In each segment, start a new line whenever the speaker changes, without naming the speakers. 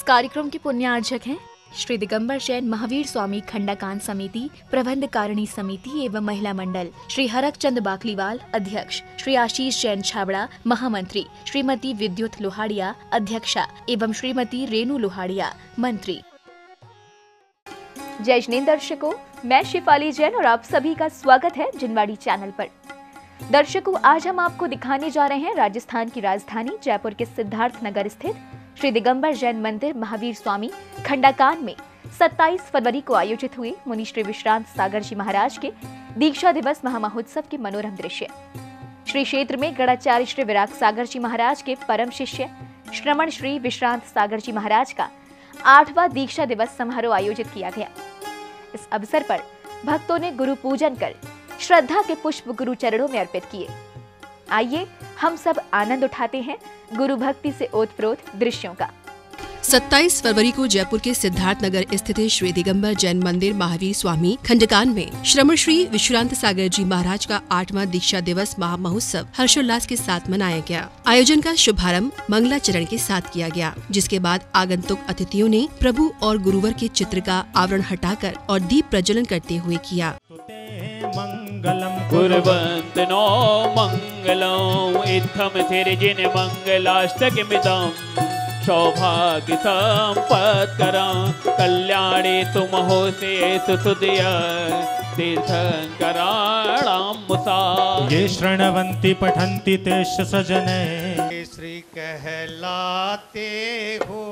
कार्यक्रम के पुण्यार्चक हैं श्री दिगंबर जैन महावीर स्वामी खंडाकान समिति, प्रबंध कारिणी समिति एवं महिला मंडल, श्री हरकचंद बाकलीवाल अध्यक्ष, श्री आशीष जैन छाबड़ा महामंत्री, श्रीमती विद्युत लोहाड़िया अध्यक्षा एवं श्रीमती रेणु लोहाड़िया मंत्री। जय जिनेंद्र दर्शकों, मैं शिफाली जैन और आप सभी का स्वागत है जिनवाड़ी चैनल पर। दर्शकों, आज हम आपको दिखाने जा रहे हैं राजस्थान की राजधानी जयपुर के सिद्धार्थ नगर स्थित श्री दिगंबर जैन मंदिर महावीर स्वामी खंडाकान में 27 फरवरी को आयोजित हुए मुनि श्री विश्रांत सागर जी महाराज के दीक्षा दिवस महामहोत्सव के मनोरम दृश्य। श्री क्षेत्र में गणाचार्य श्री विराग सागर जी महाराज के परम शिष्य श्रमण श्री विश्रांत सागर जी महाराज का 8वां दीक्षा दिवस समारोह आयोजित किया गया। इस अवसर पर भक्तों ने गुरु पूजन कर श्रद्धा के पुष्प गुरु चरणों में अर्पित किए। आइए हम सब आनंद उठाते हैं गुरु भक्ति से ओतप्रोत दृश्यों का।
27 फरवरी को जयपुर के सिद्धार्थ नगर स्थित श्री दिगंबर जैन मंदिर महावीर स्वामी खंडकान में श्रमण श्री विश्रांत सागर जी महाराज का 8वां दीक्षा दिवस महामहोत्सव हर्षोल्लास के साथ मनाया गया। आयोजन का शुभारंभ मंगलाचरण के साथ किया गया, जिसके बाद आगंतुक अतिथियों ने प्रभु और गुरुवर के चित्र का आवरण हटाकर और दीप प्रज्वलन करते हुए किया।
मंगलम कुर्वन्तो मंगलम इत्थम सिरजिन मंगलाष्टकमिदं सौभाग्य संपत्करं कल्याणे तुमहोसे सुसुदया तीर्थंकराणां मुसा
ये शृण्वन्ति पठन्ति तेष सजने श्री कहलाते हो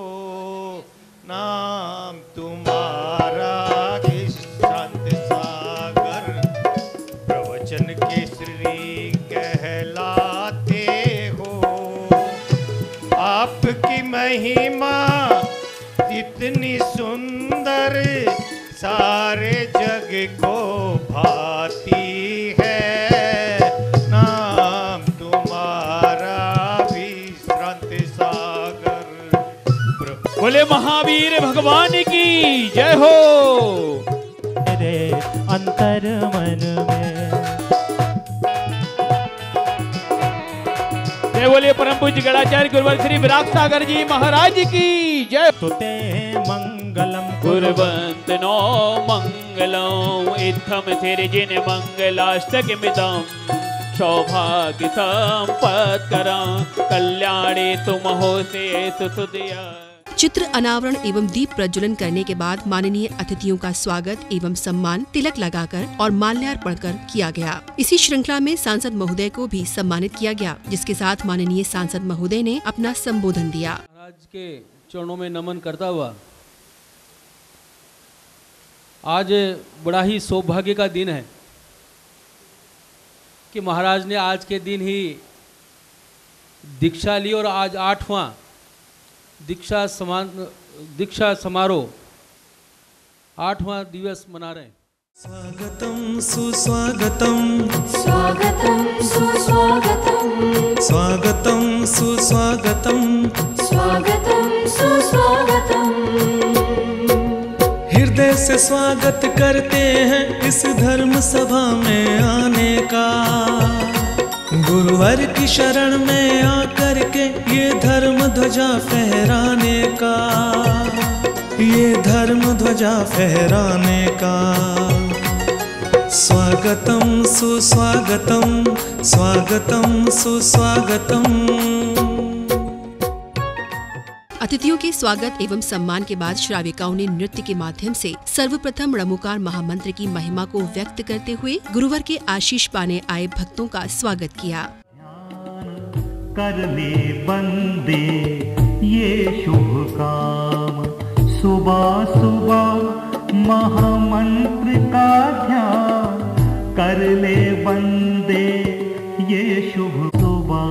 नाम तुम्हारा के श्री कहलाते हो। आपकी महिमा इतनी सुंदर सारे जग को भाती है। नाम तुम्हारा विश्रांत सागर।
बोले महावीर भगवान की जय हो।
मेरे अंतर मन में
बोले परम पूज्य गणाचार्य गुरुवर श्री विराग सागर जी महाराज की जय।
तुते मंगलम
कुर्वन्तो मंगलम इत्थम सिरजिन मंगलाष्टकमिदं सौभाग्य संपत्करं कल्याणे तुमहोसे सुसुदया।
चित्र अनावरण एवं दीप प्रज्वलन करने के बाद माननीय अतिथियों का स्वागत एवं सम्मान तिलक लगाकर और माल्यार्पण कर किया गया। इसी श्रृंखला में सांसद महोदय को भी सम्मानित किया गया, जिसके साथ माननीय सांसद महोदय ने अपना संबोधन दिया।
महाराज के चरणों में नमन करता हुआ आज बड़ा ही सौभाग्य का दिन है कि महाराज ने आज के दिन ही दीक्षा ली और आज 8वां दीक्षा समारोह 8वां दिवस मना रहे हैं।
स्वागतम सुस्वागतम
स्वागतम सुस्वागतम
स्वागतम सुस्वागतम
स्वागतम सुस्वागतम।
हृदय से स्वागत करते हैं इस धर्म सभा में आने का। गुरुवर की शरण में आकर के ये धर्म ध्वजा फहराने का, ये धर्म ध्वजा फहराने का। स्वागतम सुस्वागतम स्वागतम सुस्वागतम।
अतिथियों के स्वागत एवं सम्मान के बाद श्राविकाओं ने नृत्य के माध्यम से सर्वप्रथम णमुकार महामंत्र की महिमा को व्यक्त करते हुए गुरुवर के आशीष पाने आए भक्तों का स्वागत किया।
कर ले बंदे ये शुभ काम, सुबह सुबह महामंत्र का ध्यान। कर ले बंदे ये शुभ सुबह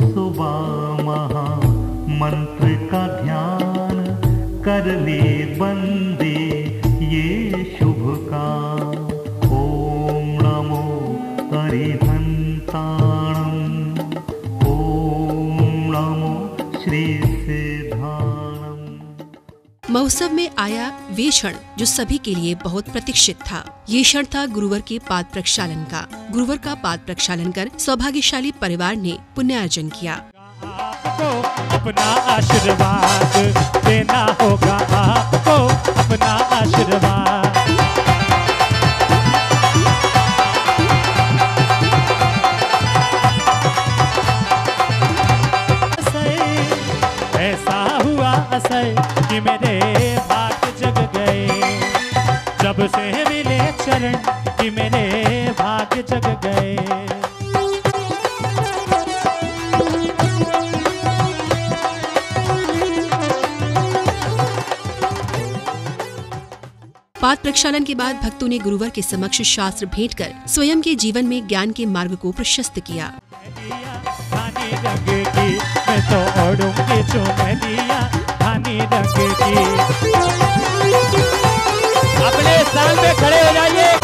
सुबह महामंत्र का ध्यान। कर ले बंदे ये शुभ काम। ओम नमो हरिहंताणं ओम नमो श्री सिद्धाणं।
महोत्सव में आया वे क्षण जो सभी के लिए बहुत प्रतीक्षित था। ये क्षण था गुरुवर के पाद प्रक्षालन का। गुरुवर का पाद प्रक्षालन कर सौभाग्यशाली परिवार ने पुण्यार्जन किया।
आपको अपना आशीर्वाद देना होगा, आपको अपना आशीर्वाद। ऐसा हुआ असर कि मेरे भाग जग गए, जब से मिले चरण कि मेरे भाग जग गए।
पाद प्रक्षालन के बाद भक्तों ने गुरुवर के समक्ष शास्त्र भेंट कर स्वयं के जीवन में ज्ञान के मार्ग को प्रशस्त किया।
धानी रंग की मैं तो ओढ़ूंगी चुनरिया, धानी रंग की।
अपने स्थान पे खड़े हो जाइए।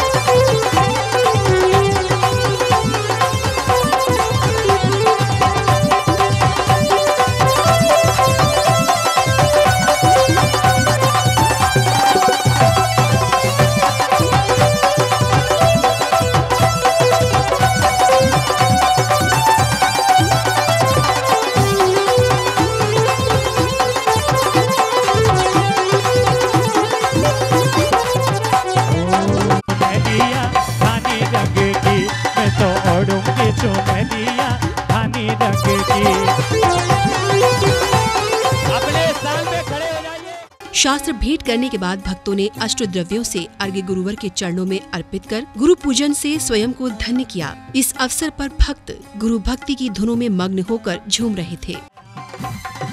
शास्त्र भेंट करने के बाद भक्तों ने अष्टद्रव्यों से अर्घ्य गुरुवर के चरणों में अर्पित कर गुरु पूजन से स्वयं को धन्य किया। इस अवसर पर भक्त गुरु भक्ति की धुनों में मग्न होकर झूम रहे थे।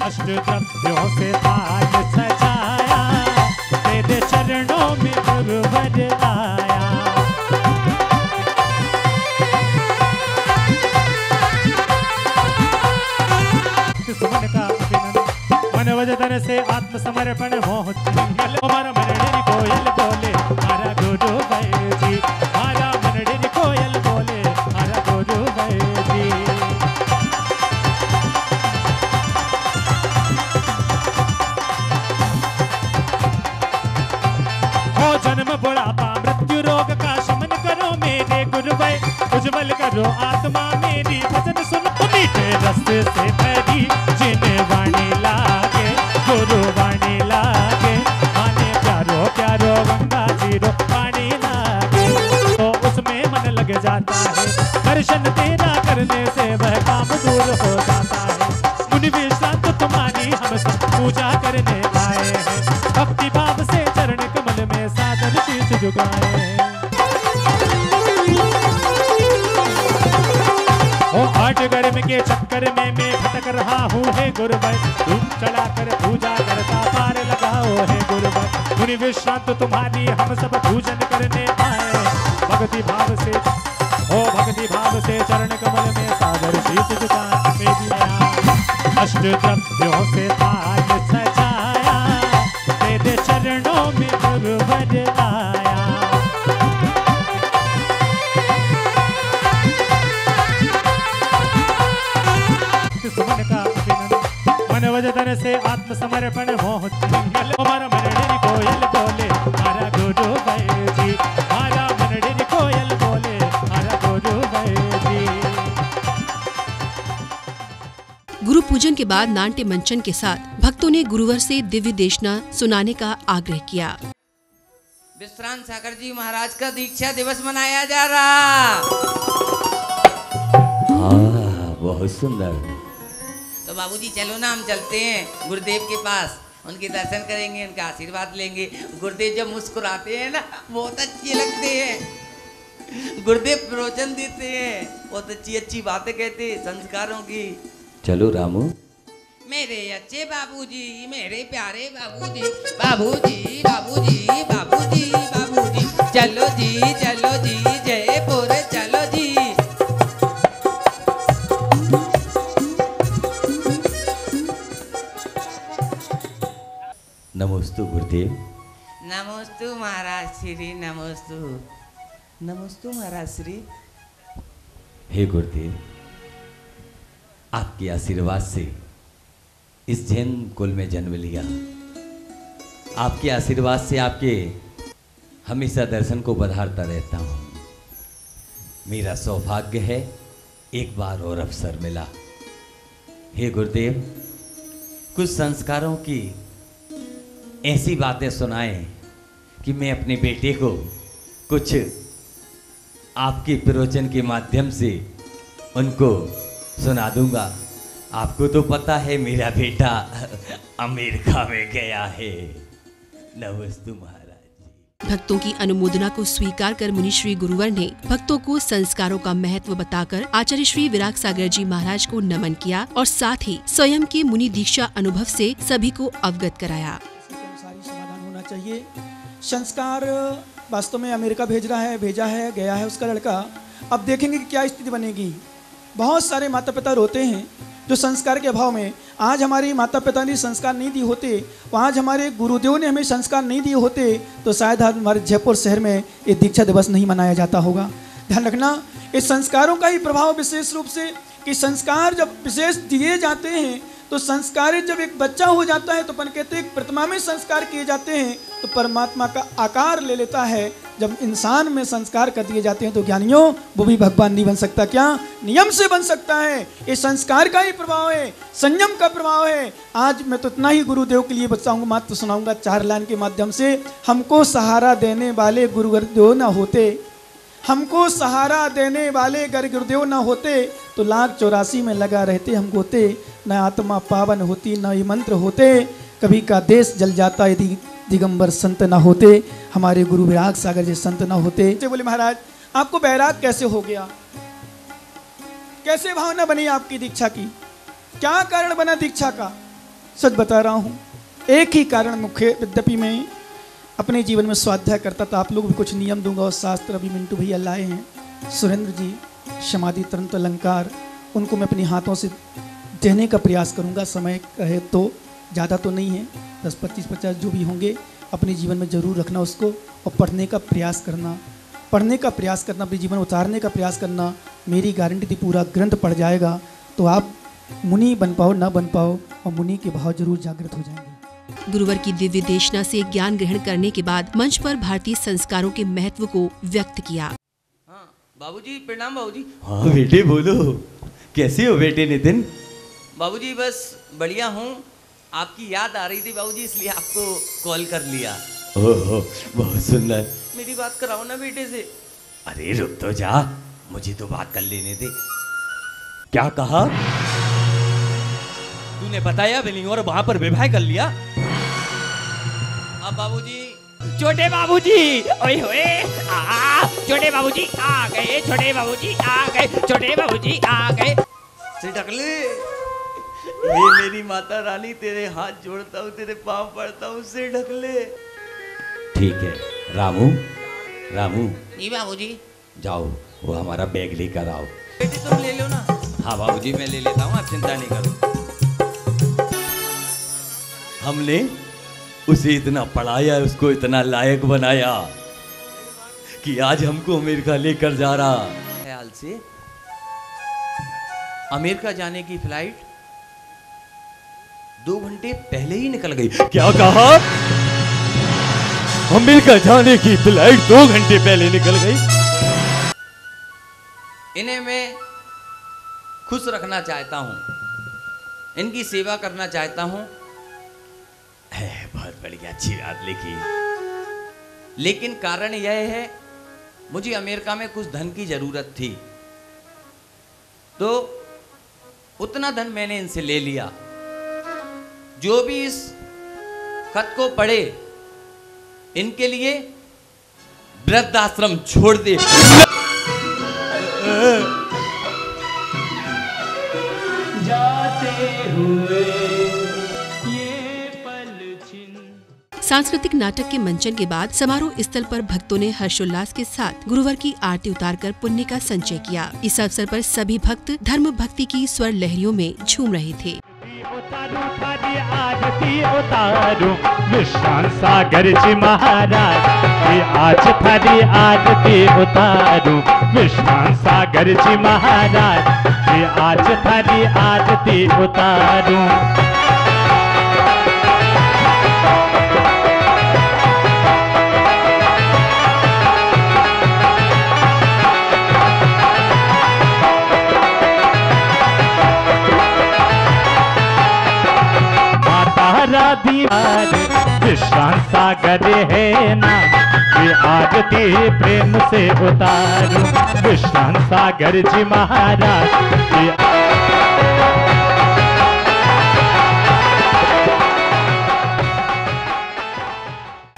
अष्टद्रव्यों से थाल सजाया, तेरे चरणों में गुरुवर आया। सुमन का मन वजन से आत्मसमर्पण मोह हमारा मनडेरी कोयल बोले हमारा गुरु भाई जी, हमारा मनडेरी कोयल बोले हमारा गुरु भाई जी। हो जन्म बुढ़ापा मृत्यु रोग का शमन करो मेरे गुरु भाई, उज्जवल करो आत्मा मेरी, भजन सुनो मीठे रस्ते से भरी जिन्हें वाणी लागे गुरु वाणी लागे, आने प्यारो प्यारो गंगा जी रो वाणी लागे, तो उसमें मन लग जाता है, दर्शन तेरा करने से वह काम दूर हो जाता है। मुनि विश्रांत तुम्हारी हम सब पूजा करने आए हैं, भक्ति भाव से चरण कमल में सादर शीश झुकाए हैं। ओ आठ गर्म के चक्कर में मैं भटक रहा हूँ हे गुरुवर, तुम चला कर पूजा करता पार लगाओ हे गुरुवर। मुनि विश्रांत तुम्हारी हम सब पूजन करने आए, भक्ति भाव से ओ भक्ति भाव से चरण कमल में सागर शीश झुकाए दिया। अष्टद्रव्यों से थाल सजाया, तेरे चरणों में गुरुवर आया। सुमन का मन वजन से आत्मसमर्पण मोह हमारा मनडेरी कोयल बोले हमारा गुरु भाई जी, हमारा मनडेरी कोयल बोले हमारा गुरु भाई जी।
गुरु पूजन के बाद नाट्य मंचन के साथ भक्तों ने गुरुवर से दिव्य देशना सुनाने का आग्रह किया।
विश्रांत सागर जी महाराज का दीक्षा दिवस मनाया जा रहा।
हाँ, बहुत सुंदर।
तो बाबूजी चलो ना, हम चलते हैं गुरुदेव के पास, उनके दर्शन करेंगे, उनका आशीर्वाद लेंगे। गुरुदेव जब मुस्कुराते हैं ना बहुत अच्छे लगते हैं, गुरुदेव प्रवचन देते हैं, बहुत अच्छी अच्छी बातें कहते हैं संस्कारों की।
चलो रामू।
मेरे अच्छे बाबूजी, मेरे प्यारे बाबूजी, बाबूजी बाबूजी बाबूजी बाबूजी, चलो जी जयपुर चलो जी।
नमोस्तु गुरुदेव।
नमोस्तु महाराज श्री, नमोस्तु नमोस्तु महाराज श्री।
हे गुरुदेव, आपके आशीर्वाद से इस जैन कुल में जन्म लिया, आपके आशीर्वाद से आपके हमेशा दर्शन को बधारता रहता हूँ। मेरा सौभाग्य है एक बार और अवसर मिला, हे गुरुदेव, कुछ संस्कारों की ऐसी बातें सुनाएं कि मैं अपने बेटे को कुछ आपके प्रवचन के माध्यम से उनको सुना दूंगा। आपको तो पता है मेरा बेटा अमेरिका में गया है। नमस्तु महाराज जी।
भक्तों की अनुमोदना को स्वीकार कर मुनि श्री गुरुवर ने भक्तों को संस्कारों का महत्व बताकर आचार्य श्री विराग सागर जी महाराज को नमन किया और साथ ही स्वयं के मुनि दीक्षा अनुभव से सभी को अवगत कराया।
समाधान होना चाहिए। संस्कार वास्तव में अमेरिका भेजा है, गया है उसका लड़का। अब देखेंगे कि क्या स्थिति बनेगी। बहुत सारे माता पिता रोते हैं जो संस्कार के अभाव में, आज हमारे माता पिता ने संस्कार नहीं दिए होते, आज हमारे गुरुदेव ने हमें संस्कार नहीं दिए होते, तो शायद हमारे जयपुर शहर में ये दीक्षा दिवस नहीं मनाया जाता होगा। ध्यान रखना, इस संस्कारों का ही प्रभाव विशेष रूप से कि संस्कार जब विशेष दिए जाते हैं तो संस्कारित जब एक बच्चा हो जाता है तो अपन कहते हैं प्रतिमा में संस्कार किए जाते हैं तो परमात्मा का आकार ले लेता है। जब इंसान में संस्कार कर दिए जाते हैं तो ज्ञानियों वो भी भगवान नहीं बन सकता, क्या नियम से बन सकता है। ये संस्कार का ही प्रभाव है, संयम का प्रभाव है। आज मैं तो इतना ही गुरुदेव के लिए बताऊंगा, मात्र सुनाऊंगा 4 लाइन के माध्यम से। हमको सहारा देने वाले गुरुदेव न होते, हमको सहारा देने वाले गर गुरुदेव न होते तो 1,84 में लगा रहते हम गोते। न आत्मा पावन होती न ये मंत्र होते, कभी का देश जल जाता यदि दिगंबर संत न होते, हमारे गुरु विराग सागर जी संत न होते। बोले महाराज आपको बैराग कैसे हो गया, कैसे भावना बनी आपकी दीक्षा की, क्या कारण बना दीक्षा का? सच बता रहा हूँ, एक ही कारण मुख्य। यद्यपि मैं अपने जीवन में स्वाध्याय करता था, आप लोग भी कुछ नियम दूंगा और शास्त्र अभी मिंटू भैया लाए हैं, सुरेंद्र जी समाधि तंत्र अलंकार, उनको मैं अपने हाथों से देने का प्रयास करूंगा। समय कहे तो ज़्यादा तो नहीं है, 10, 25, 50 जो भी होंगे अपने जीवन में जरूर रखना उसको, और पढ़ने का प्रयास करना, अपने जीवन में उतारने का प्रयास करना। मेरी गारंटी थी पूरा ग्रंथ पढ़ जाएगा तो आप मुनि बन पाओ ना बन पाओ, और मुनि के भाव जरूर जागृत हो जाएंगे।
गुरुवर की दिव्य देशना से ज्ञान ग्रहण करने के बाद मंच पर भारतीय संस्कारों के महत्व को व्यक्त किया।
हाँ बाबूजी, प्रणाम बाबूजी।
हाँ बेटे बोलो, कैसे हो बेटे नितिन?
बाबूजी बस बढ़िया हूँ, आपकी याद आ रही थी बाबूजी, इसलिए आपको कॉल कर लिया।
ओहो बहुत सुंदर।
मेरी बात कराओ ना बेटे से।
अरे रुक तो जा, मुझे तो बात कर लेने दे। क्या कहा तूने? बताया भी नहीं और वहां पर विवाह कर लिया?
अब बाबूजी,
छोटे बाबूजी, ओए होए, छोटे बाबूजी आ गए, छोटे बाबूजी आ गए, छोटे बाबूजी आ गए।
से ढकले, ये मेरी माता रानी तेरे हाथ जोड़ता हूँ, तेरे पाँव पड़ता हूँ, से ढकले।
ठीक है रामू, रामू
नहीं बाबूजी,
जाओ वो हमारा बैग लेकर आओ।
बेटे तुम ले लो ना।
हाँ बाबूजी मैं ले लेता हूँ, आप चिंता नहीं करो। हमने उसे इतना पढ़ाया, उसको इतना लायक बनाया कि आज हमको अमेरिका लेकर जा रहा।
ख्याल से अमेरिका जाने की फ्लाइट 2 घंटे पहले ही निकल गई।
क्या कहा? अमेरिका जाने की फ्लाइट 2 घंटे पहले निकल गई?
इन्हें मैं खुश रखना चाहता हूँ, इनकी सेवा करना चाहता हूँ।
बहुत बढ़िया, अच्छी बात लिखी।
लेकिन कारण यह है मुझे अमेरिका में कुछ धन की जरूरत थी, तो उतना धन मैंने इनसे ले लिया। जो भी इस खत को पढ़े इनके लिए वृद्धाश्रम छोड़ दे।
जाते हुए
सांस्कृतिक नाटक के मंचन के बाद समारोह स्थल पर भक्तों ने हर्षोल्लास के साथ गुरुवर की आरती उतारकर पुण्य का संचय किया। इस अवसर पर सभी भक्त धर्म भक्ति की स्वर लहरियों में झूम रहे थे।
उतारू विश्रांत सागर जी महाराज की आज थारी आरती उतारू, विश्रांत सागर जी महाराज की आज थारी आरती उतारू। दीवार विश्रांत सागर है नाम, ये आरती प्रेम से उतारूं विश्रांत सागर जी महाराज ये।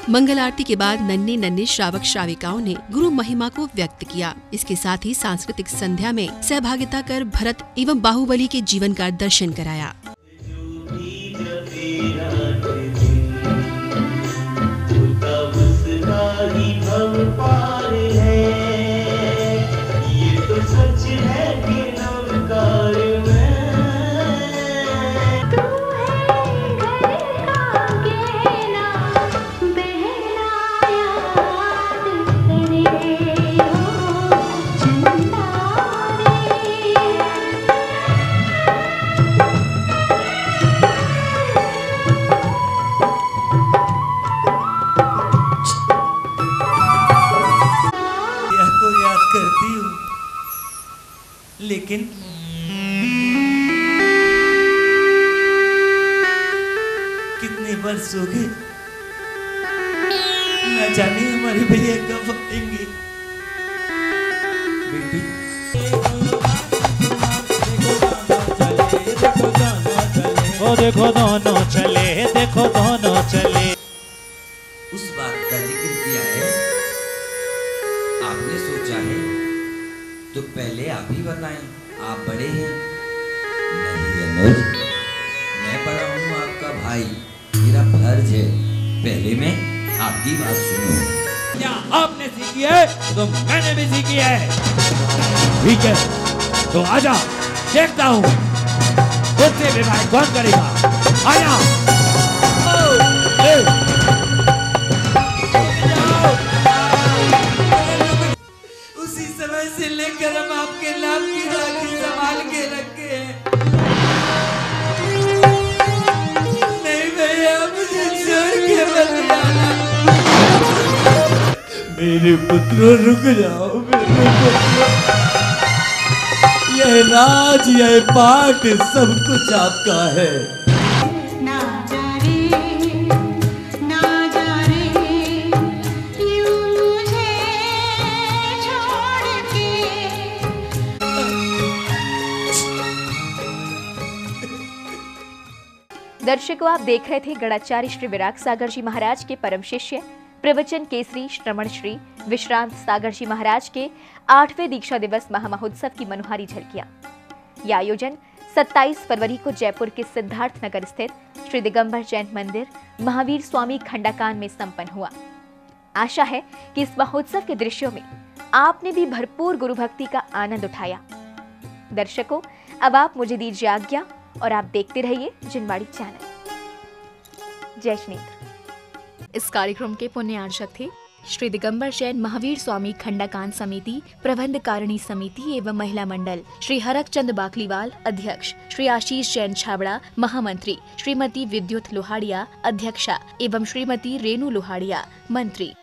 मंगल आरती के बाद नन्हे नन्हे श्रावक श्राविकाओं ने गुरु महिमा को व्यक्त किया। इसके साथ ही सांस्कृतिक संध्या में सहभागिता कर भरत एवं बाहुबली के जीवन का दर्शन कराया।
लेकिन कितने वर्ष हो गए, न जाने हमारे भैया कब आएंगे। बेटी
देखो दोनों चले, देखो दोनों चले।
उस बात का जिक्र किया है, आपने सोचा है तो पहले आप ही बताएं, आप बड़े हैं। नहीं अनुज, मैं बड़ा हूँ आपका भाई, मेरा फर्ज है पहले मैं आपकी बात सुनूं।
क्या आपने सीखी है तो मैंने भी सीखी है। ठीक है तो आजा, देखता हूँ मुझसे विवाह कौन करेगा। आजा
उसी समय से लेकर हम आपके नाम की राखी संभाल के रखे हैं। नहीं भैया, मुझे छोड़ के मत जाना। मेरे पुत्रों रुक जाओ, मेरे पुत्रों। यह राज, यह पाठ सब कुछ आपका है।
दर्शकों, आप देख रहे थे गणाचार्य श्री विराग सागर जी महाराज के परम शिष्य प्रवचन केसरी श्रमण श्री विश्रांत सागर जी महाराज के 8वें दीक्षा दिवस महामहोत्सव की मनोहारी झलकियां। यह आयोजन 27 फरवरी को जयपुर के सिद्धार्थ नगर स्थित श्री दिगंबर जैन मंदिर महावीर स्वामी खंडाकान में संपन्न हुआ। आशा है कि इस महोत्सव के दृश्यों में आपने भी भरपूर गुरु भक्ति का आनंद उठाया। दर्शकों, अब आप मुझे दीजिए आज्ञा और आप देखते रहिए जिनवाड़ी चैनल। जय श्री नेत्र। इस कार्यक्रम के पुण्यार्चक थे श्री दिगंबर जैन महावीर स्वामी खंडाकान समिति, प्रबंध कारिणी समिति एवं महिला मंडल, श्री हरक चंद बाकलीवाल अध्यक्ष, श्री आशीष जैन छाबड़ा महामंत्री, श्रीमती विद्युत लोहाड़िया अध्यक्षा एवं श्रीमती रेणु लोहाड़िया मंत्री।